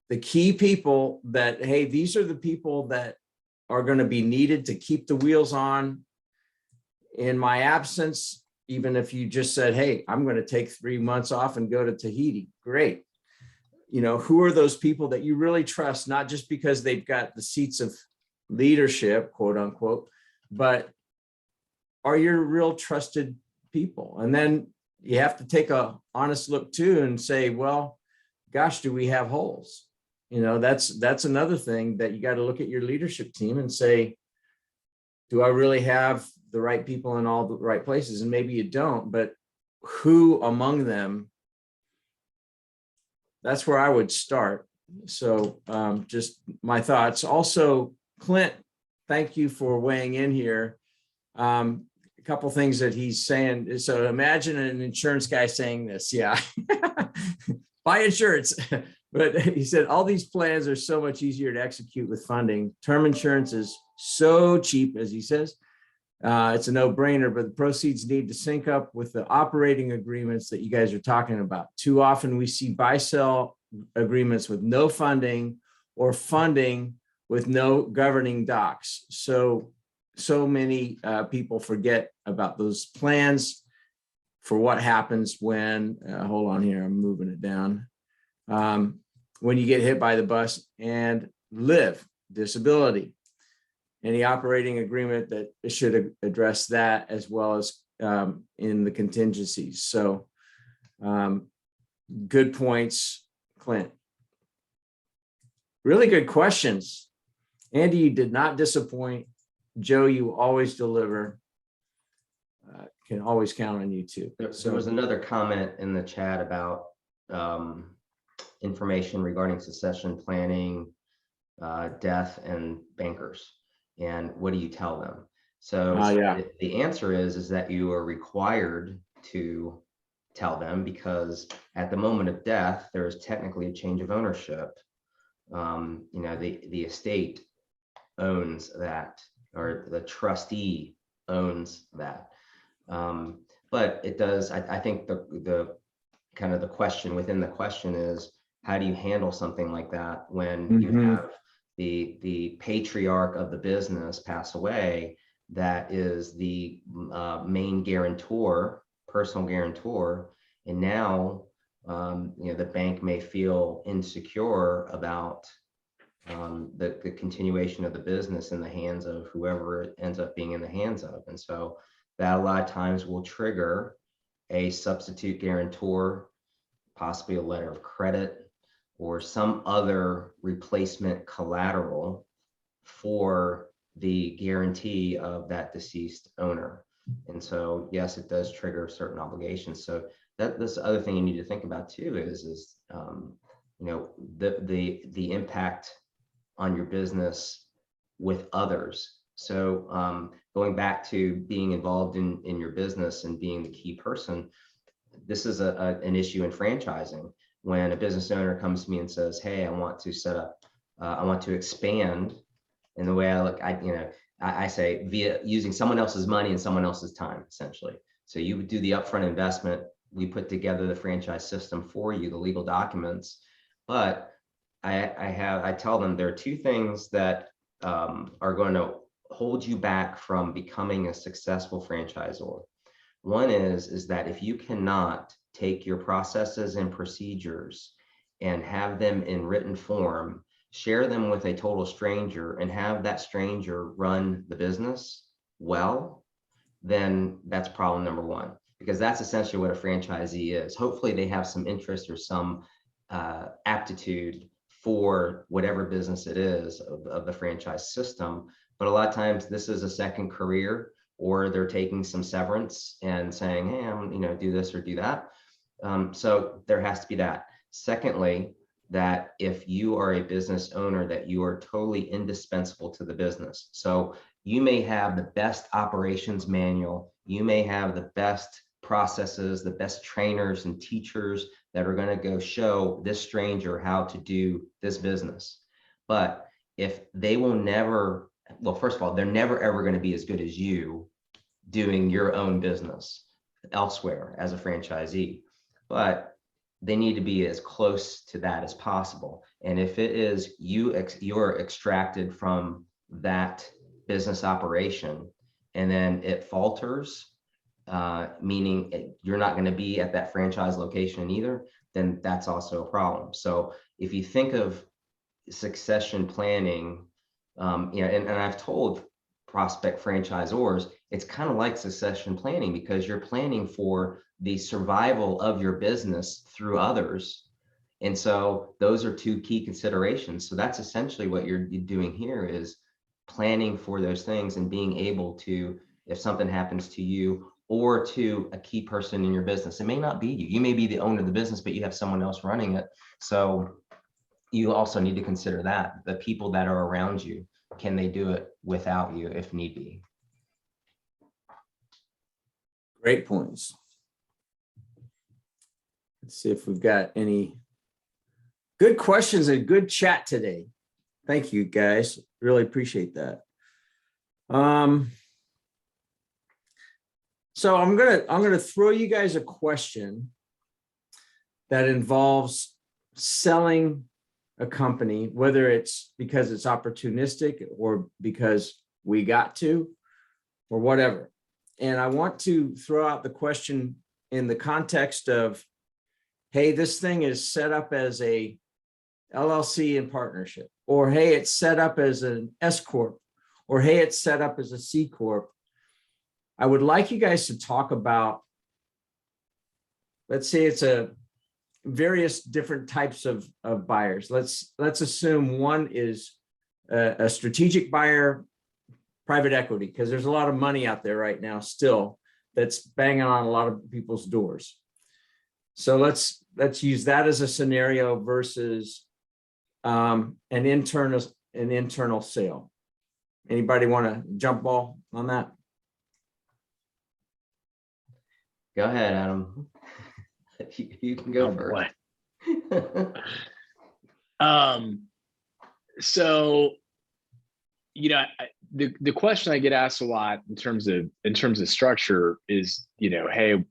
the key people that, hey, these are the people that are going to be needed to keep the wheels on in my absence. Even if you just said, hey, I'm going to take 3 months off and go to Tahiti, great. Who are those people that you really trust, not just because they've got the seats of leadership, quote unquote, but are you real trusted people? And then you have to take a honest look too and say, well, gosh, do we have holes? You know, that's another thing that you got to look at your leadership team and say, do I really have the right people in all the right places? And maybe you don't, but who among them? That's where I would start. So just my thoughts. Also, Clint, thank you for weighing in here. A couple things that he's saying. So imagine an insurance guy saying this. Yeah, buy insurance. But he said, all these plans are so much easier to execute with funding. Term insurance is so cheap, as he says. It's a no-brainer, but the proceeds need to sync up with the operating agreements that you guys are talking about. Too often we see buy-sell agreements with no funding or funding with no governing docs. So many people forget about those plans for what happens when, hold on here, I'm moving it down. When you get hit by the bus and live, disability. Any operating agreement that should address that, as well as in the contingencies. So good points, Clint. Really good questions. Andy, you did not disappoint. Joe, you always deliver. Can always count on you too. There was another comment in the chat about information regarding succession planning, death, and bankers. And what do you tell them? So yeah. the answer is that you are required to tell them, because at the moment of death, there is technically a change of ownership. You know, the estate owns that, or the trustee owns that. But it does, I think the kind of the question within the question is, how do you handle something like that when you have the patriarch of the business pass away, that is the main guarantor, personal guarantor, and now you know, the bank may feel insecure about the continuation of the business in the hands of whoever it ends up being in the hands of. And so that a lot of times will trigger a substitute guarantor, possibly a letter of credit, or some other replacement collateral for the guarantee of that deceased owner. And so, yes, it does trigger certain obligations. So that's the other thing you need to think about too, is you know, the impact on your business with others. So going back to being involved in your business and being the key person, this is an issue in franchising. When a business owner comes to me and says, hey, I want to set up, I want to expand. And the way I look, I say via using someone else's money and someone else's time, essentially. So you would do the upfront investment. We put together the franchise system for you, the legal documents. But I tell them there are two things that are going to hold you back from becoming a successful franchisor. One is that if you cannot take your processes and procedures and have them in written form, share them with a total stranger, and have that stranger run the business well, then that's problem number one, because that's essentially what a franchisee is. Hopefully they have some interest or some aptitude for whatever business it is of the franchise system. But a lot of times this is a second career, or they're taking some severance and saying, hey, I'm, you know, do this or do that. So there has to be that. Secondly, that if you are a business owner, that you are totally indispensable to the business. So you may have the best operations manual, you may have the best processes, the best trainers and teachers that are going to go show this stranger how to do this business. But if they will never, well, first of all, they're never ever going to be as good as you doing your own business elsewhere as a franchisee. But they need to be as close to that as possible. And if it is you're extracted from that business operation and then it falters, meaning you're not going to be at that franchise location either, then that's also a problem. So if you think of succession planning and I've told prospect franchisors, it's kind of like succession planning, because you're planning for the survival of your business through others. And so those are two key considerations. So that's essentially what you're doing here, is planning for those things and being able to, if something happens to you or to a key person in your business, it may not be you. You may be the owner of the business, but you have someone else running it. So you also need to consider that the people that are around you, can they do it without you if need be? Great points. Let's see if we've got any good questions and good chat today. Thank you, guys. Really appreciate that. So I'm gonna throw you guys a question that involves selling a company, whether it's because it's opportunistic or because we got to, or whatever. And I want to throw out the question in the context of, hey, this thing is set up as a LLC in partnership, or hey, it's set up as an S Corp, or hey, it's set up as a C Corp. I would like you guys to talk about, let's say it's a various different types of buyers. Let's assume one is a strategic buyer, private equity, because there's a lot of money out there right now still that's banging on a lot of people's doors. So let's use that as a scenario versus an internal sale. Anybody want to jump ball on that? Go ahead, Adam. You can go first. So, the question I get asked a lot in terms of structure is, hey,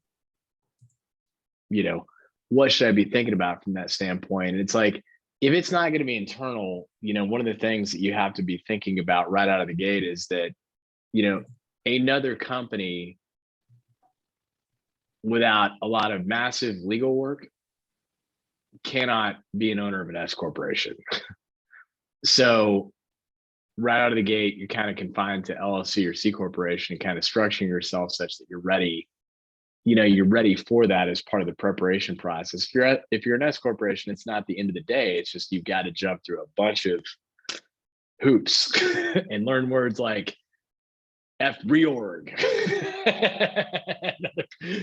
what should I be thinking about from that standpoint? And it's like, if it's not going to be internal, one of the things that you have to be thinking about right out of the gate is that, another company without a lot of massive legal work cannot be an owner of an S corporation. So right out of the gate, you're kind of confined to LLC or C corporation, and kind of structuring yourself such that you're ready. You're ready for that as part of the preparation process. If you're an S corporation, it's not the end of the day. It's just you've got to jump through a bunch of hoops and learn words like F reorg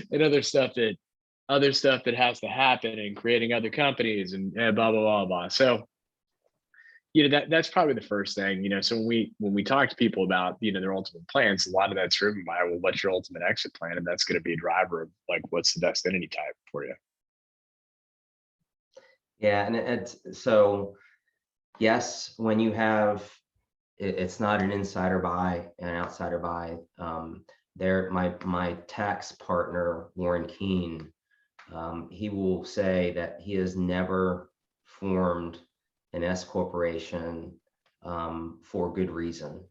and other stuff that has to happen, and creating other companies and blah blah blah blah. So that's probably the first thing. So when we talk to people about their ultimate plans, a lot of that's driven by, well, what's your ultimate exit plan, and that's going to be a driver of like what's the best entity type for you. Yeah, and so yes, when you have it's not an insider buy and an outsider buy. My tax partner, Warren Keene, he will say that he has never formed an S corporation for good reason,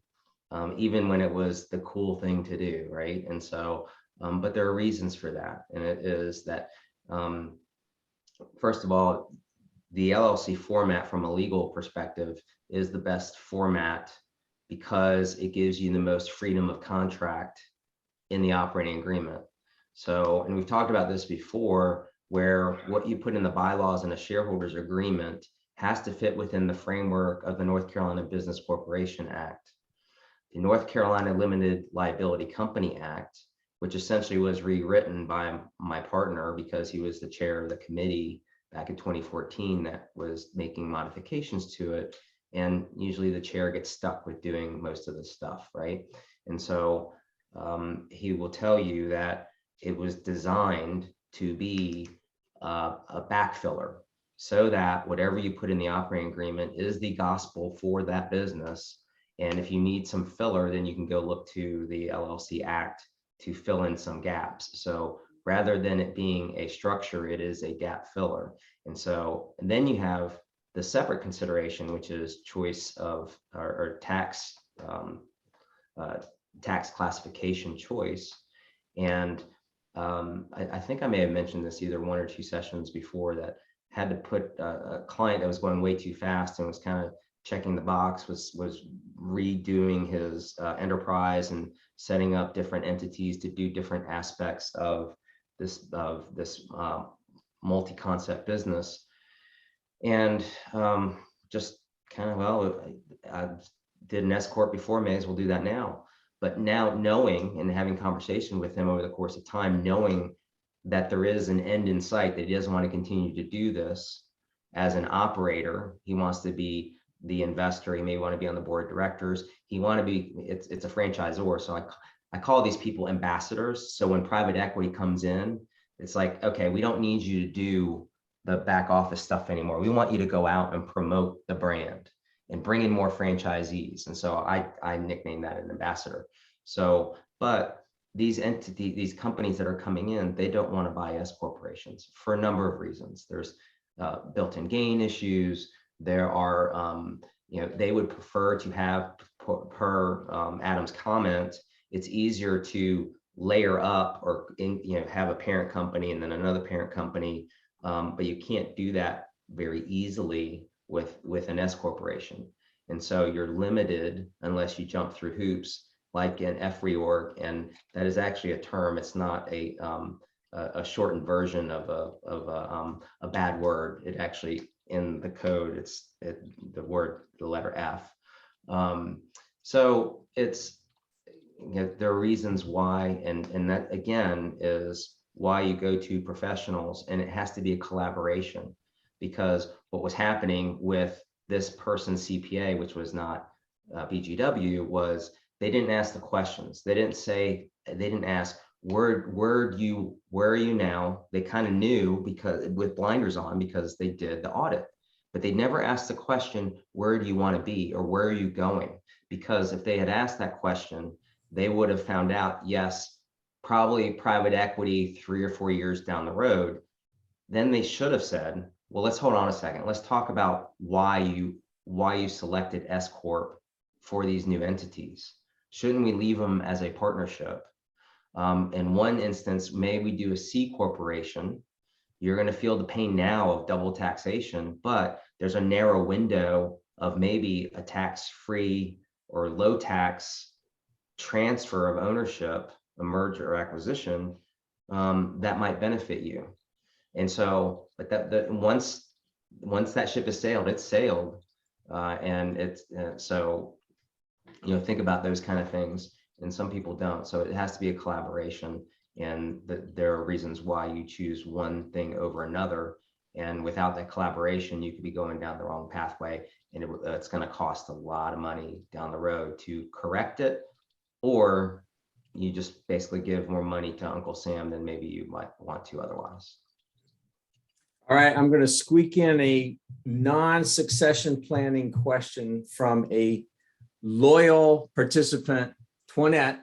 even when it was the cool thing to do, right? And so, but there are reasons for that, and it is that first of all, the LLC format from a legal perspective is the best format because it gives you the most freedom of contract in the operating agreement. So, and we've talked about this before, where what you put in the bylaws in a shareholders agreement has to fit within the framework of the North Carolina Business Corporation Act. The North Carolina Limited Liability Company Act, which essentially was rewritten by my partner because he was the chair of the committee back in 2014 that was making modifications to it. And usually the chair gets stuck with doing most of the stuff, right? And so he will tell you that it was designed to be a backfiller, so that whatever you put in the operating agreement is the gospel for that business. And if you need some filler, then you can go look to the LLC Act to fill in some gaps. So rather than it being a structure, it is a gap filler. And so, and then you have the separate consideration, which is choice of or tax tax classification choice. And I think I may have mentioned this either one or two sessions before, that had to put a client that was going way too fast and was kind of checking the box, was redoing his enterprise and setting up different entities to do different aspects of this multi-concept business. And just kind of, well, I did an S corp before, may as well do that now. But now, knowing and having conversation with him over the course of time, knowing that there is an end in sight, that he doesn't want to continue to do this as an operator. He wants to be the investor. He may want to be on the board of directors. He want to be, it's a franchisor. So I call these people ambassadors. So when private equity comes in, it's like, okay, we don't need you to do the back office stuff anymore. We want you to go out and promote the brand and bring in more franchisees. And so I nicknamed that an ambassador. So, but these entities, these companies that are coming in, they don't want to buy S corporations for a number of reasons. There's built-in gain issues. There are, they would prefer to have, per Adam's comment, it's easier to layer up or have a parent company and then another parent company, but you can't do that very easily with an S corporation. And so you're limited unless you jump through hoops like an F reorg, and that is actually a term. It's not a shortened version of a bad word. It actually, in the code, it's the letter F. So it's, there are reasons why, and that again is why you go to professionals, and it has to be a collaboration, because what was happening with this person's CPA, which was not BGW, was they didn't ask the questions. They didn't ask, where are you now? They kind of knew, because with blinders on, because they did the audit, but they never asked the question, where do you want to be, or where are you going? Because if they had asked that question, they would have found out, yes, probably private equity 3 or 4 years down the road. Then they should have said, well, let's hold on a second. Let's talk about why you selected S Corp for these new entities. Shouldn't we leave them as a partnership? In one instance, may we do a C corporation? You're going to feel the pain now of double taxation, but there's a narrow window of maybe a tax-free or low tax transfer of ownership, a merger or acquisition, that might benefit you. And so, but once that ship has sailed, it's sailed, and it's so, think about those kind of things. And some people don't. So it has to be a collaboration, and there are reasons why you choose one thing over another. And without that collaboration, you could be going down the wrong pathway, and it's going to cost a lot of money down the road to correct it, or you just basically give more money to Uncle Sam than maybe you might want to otherwise. All right, I'm going to squeak in a non-succession planning question from a loyal participant, Twinette,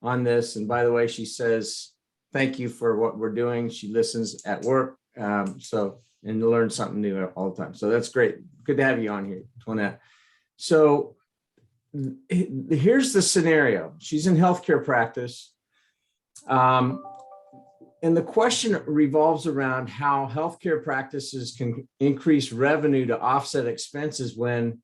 on this. And by the way, she says, thank you for what we're doing. She listens at work, and learns something new all the time. So that's great. Good to have you on here, Twinette. So here's the scenario. She's in healthcare practice. And the question revolves around how healthcare practices can increase revenue to offset expenses when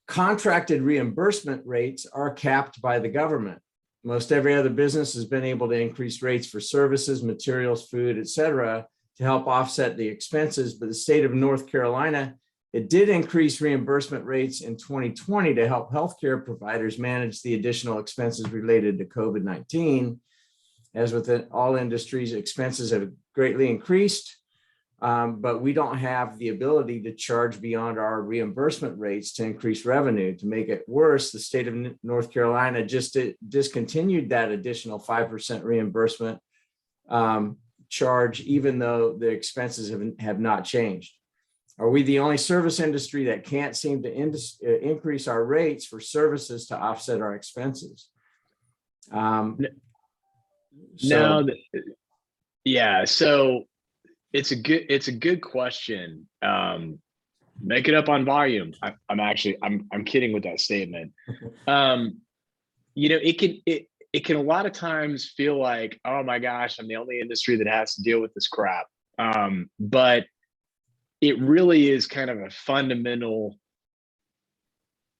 contracted reimbursement rates are capped by the government. Most every other business has been able to increase rates for services, materials, food, et cetera, to help offset the expenses. But the state of North Carolina, it did increase reimbursement rates in 2020 to help healthcare providers manage the additional expenses related to COVID-19. As with all industries, expenses have greatly increased, but we don't have the ability to charge beyond our reimbursement rates to increase revenue. To make it worse, the state of North Carolina just discontinued that additional 5% reimbursement charge, even though the expenses have not changed. Are we the only service industry that can't seem to increase our rates for services to offset our expenses? No, yeah. So it's a good question. Make it up on volume. I'm kidding with that statement. It can a lot of times feel like, oh my gosh, I'm the only industry that has to deal with this crap. But it really is kind of a fundamental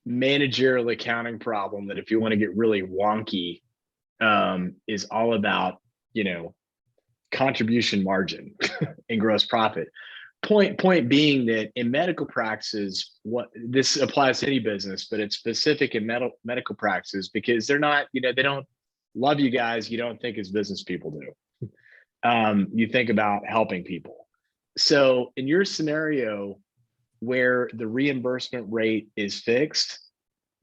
managerial accounting problem that, if you want to get really wonky, is all about, contribution margin and gross profit. Point being that in medical practices, what this applies to any business, but it's specific in medical practices because they're not, they don't love you guys. You don't think as business people do. You think about helping people. So in your scenario where the reimbursement rate is fixed,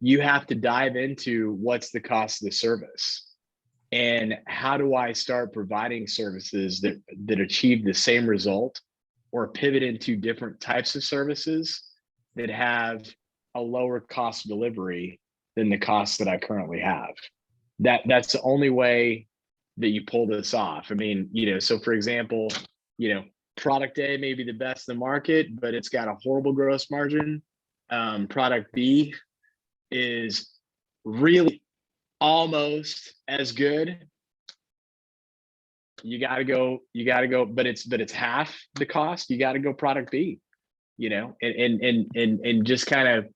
you have to dive into what's the cost of the service and how do I start providing services that achieve the same result, or pivot into different types of services that have a lower cost of delivery than the cost that I currently have. That's the only way that you pull this off. I mean, so for example, product A may be the best in the market, but it's got a horrible gross margin. Product B is really almost as good. You got to go, but it's half the cost. You got to go product B, and just kind of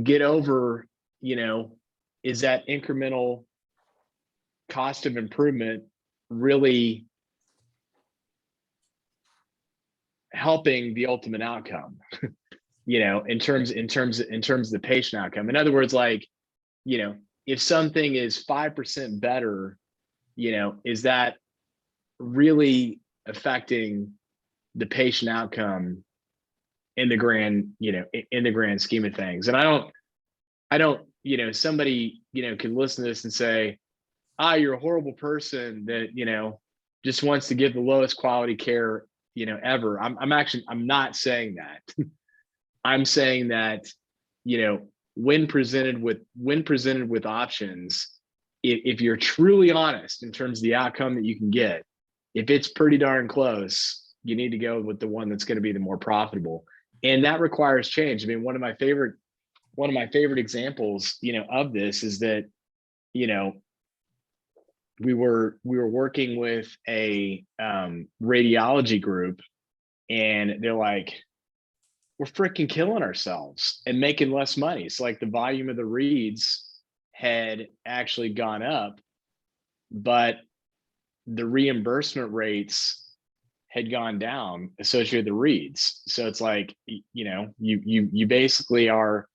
get over, is that incremental cost of improvement really helping the ultimate outcome, in terms of the patient outcome. In other words, like, if something is 5% better, is that really affecting the patient outcome in the grand, in the grand scheme of things? And I don't, somebody, can listen to this and say, you're a horrible person that, just wants to give the lowest quality care, ever. I'm not saying that. I'm saying that, when presented with options, if you're truly honest in terms of the outcome that you can get, if it's pretty darn close, you need to go with the one that's going to be the more profitable. And that requires change. I mean, one of my favorite examples, of this is that, we were working with a radiology group, and they're like, we're freaking killing ourselves and making less money. It's like the volume of the reads had actually gone up, but the reimbursement rates had gone down associated with the reads. So it's like, you basically are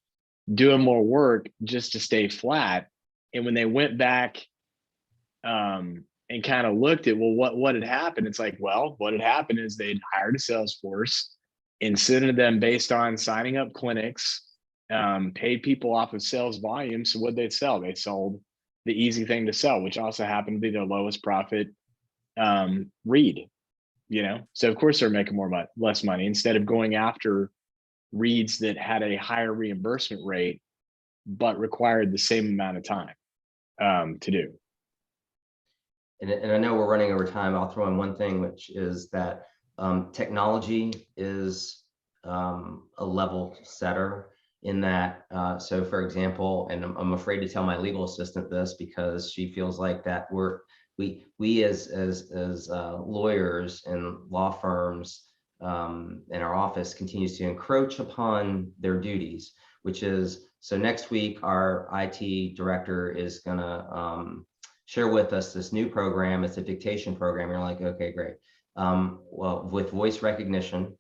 doing more work just to stay flat. And when they went back and kind of looked at, well, what had happened? It's like, well, what had happened is they'd hired a sales force, incented them based on signing up clinics, paid people off of sales volume. So what they'd sell, they sold the easy thing to sell, which also happened to be their lowest profit read. So of course they're making less money, instead of going after reads that had a higher reimbursement rate but required the same amount of time to do. And I know we're running over time. I'll throw in one thing, which is that technology is a level setter in that. So for example, and I'm afraid to tell my legal assistant this because she feels like that we as lawyers and law firms in our office continues to encroach upon their duties, which is, so next week our IT director is gonna share with us this new program. It's a dictation program. You're like, okay, great. Well, with voice recognition,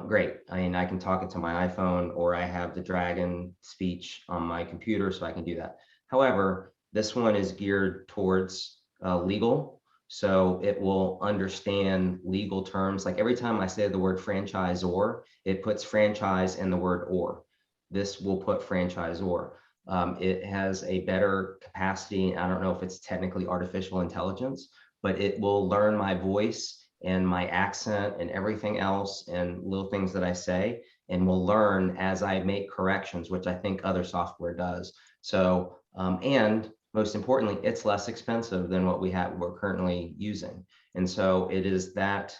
great. I mean, I can talk it to my iPhone, or I have the Dragon speech on my computer, so I can do that. However, this one is geared towards legal. So it will understand legal terms. Like every time I say the word franchisor, it puts franchise in the word or. This will put franchisor. It has a better capacity. I don't know if it's technically artificial intelligence, but it will learn my voice and my accent and everything else and little things that I say, and will learn as I make corrections, which I think other software does. So, and most importantly, it's less expensive than what we're currently using. And so it is that,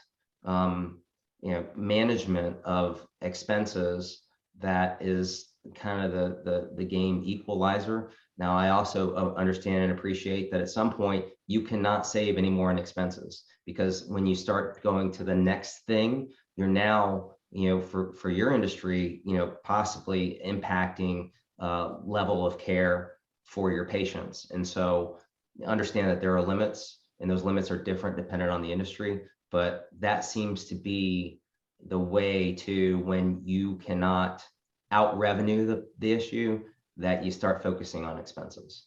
management of expenses that is kind of the game equalizer. Now, I also understand and appreciate that at some point you cannot save any more in expenses, because when you start going to the next thing, you're now for your industry, possibly impacting level of care for your patients. And so understand that there are limits, and those limits are different dependent on the industry, but that seems to be the way to, when you cannot out revenue the issue, that you start focusing on expenses.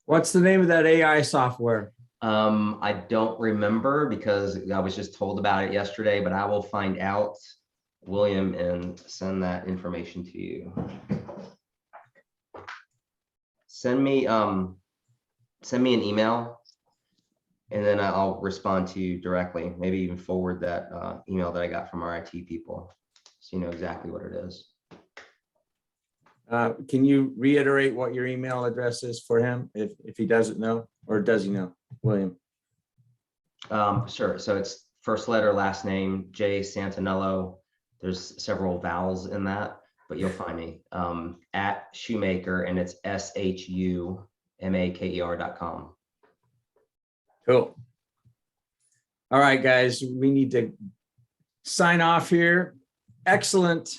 What's the name of that AI software? I don't remember because I was just told about it yesterday, but I will find out, William, and send that information to you. Send me an email, and then I'll respond to you directly. Maybe even forward that email that I got from our IT people, so you know exactly what it is. Can you reiterate what your email address is for him if he doesn't know, or does he know, William? Sure. So it's first letter, last name, J Santinello. There's several vowels in that, but you'll find me at Shoemaker, and it's SHUMAKER.com. Cool. All right, guys, we need to sign off here. Excellent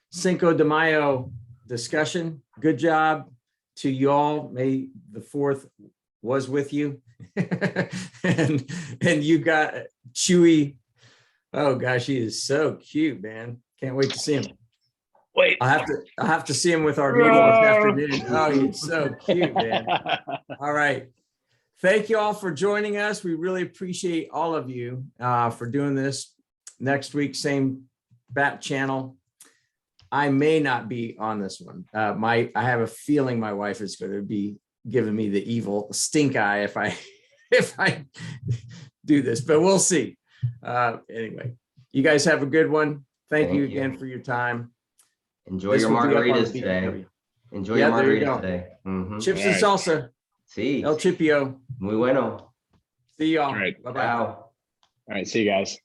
Cinco de Mayo discussion. Good job to y'all. May the 4th was with you. and you got Chewie. Oh gosh, he is so cute, man. Can't wait to see him. Wait, I have to see him with our meeting this afternoon. Oh, he's so cute, man. All right. Thank you all for joining us. We really appreciate all of you for doing this. Next week, same bat channel. I may not be on this one. I have a feeling my wife is going to be giving me the evil stink eye if I do this, but we'll see. Anyway, you guys have a good one. Thank you again for your time. Enjoy your margaritas today. Enjoy your margaritas today. Chips and salsa. Sí. El Chipio. Muy bueno. See y'all. All right. Bye-bye. Wow. All right. See you guys.